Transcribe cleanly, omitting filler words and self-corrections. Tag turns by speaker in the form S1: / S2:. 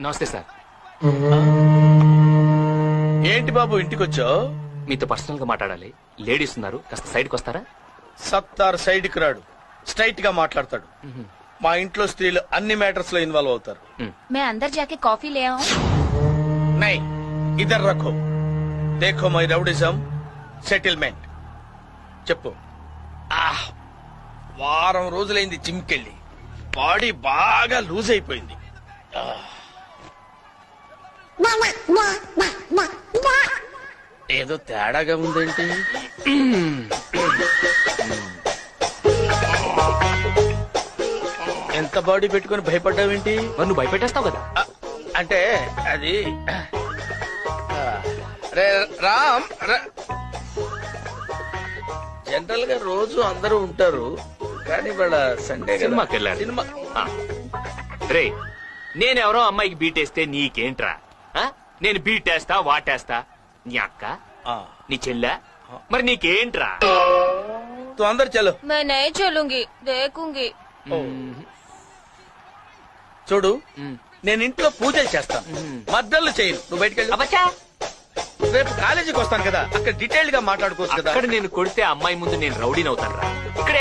S1: నమస్తే సార్.
S2: ఏంటి బాబు ఇంటికొచ్చావు?
S1: మీతో పర్సనల్ గా మాట్లాడాలి. లేడీస్ ఉన్నారు, కాస్త సైడ్కి వస్తారా?
S2: సత్తార్ సైడ్ కి రాడు, స్ట్రైట్ గా మాట్లాడతాడు. మా ఇంట్లో స్త్రీలు అన్ని మ్యాటర్స్ లో ఇన్వాల్వ్ అవుతారు.
S3: मैं अंदर जाके कॉफी ले आऊं?
S2: నై ఇద్దరు రఖో, దేఖో మై రౌడిజం సెటిల్మెంట్. చెప్పు. వారం రోజులైంది జిమ్కెళ్ళి, బాడీ బాగా లూజ్ అయిపోయింది. ఏదో తేడాగా ఉందేంటి? ఎంత బాడీ పెట్టుకుని భయపడ్డావేంటి?
S1: మరి నువ్వు భయపెట్టేస్తావు కదా.
S2: అంటే అది రే రామ్, జనరల్ గా రోజు అందరూ ఉంటారు, కానీ వాళ్ళ సండే
S1: సినిమాకి వెళ్ళాలి.
S2: సినిమా
S1: రే, నేనెవరో అమ్మాయికి బీటేస్తే నీకేంట్రా? నేను బీటేస్తా వాటేస్తా. నీ అక్క, నీ చెల్లె, మరి నీకేంట్రా?
S2: తు అందరు చలో.
S3: मैं नहीं चलूंगी, देखूंगी.
S2: చూడు, నేను ఇంట్లో పూజలు చేస్తాను, మద్దళ్ళు చేయను. నువ్వు బయటకు వెళ్ళి.
S1: అబ్బచ్చా,
S2: రేపు కాలేజీకి వస్తాను కదా, అక్కడ డీటెయిల్ గా మాట్లాడుకోవచ్చు కదా.
S1: అక్కడ నేను కొడితే అమ్మాయి ముందు నేను రౌడీని అవుతాను రా. ఇక్కడ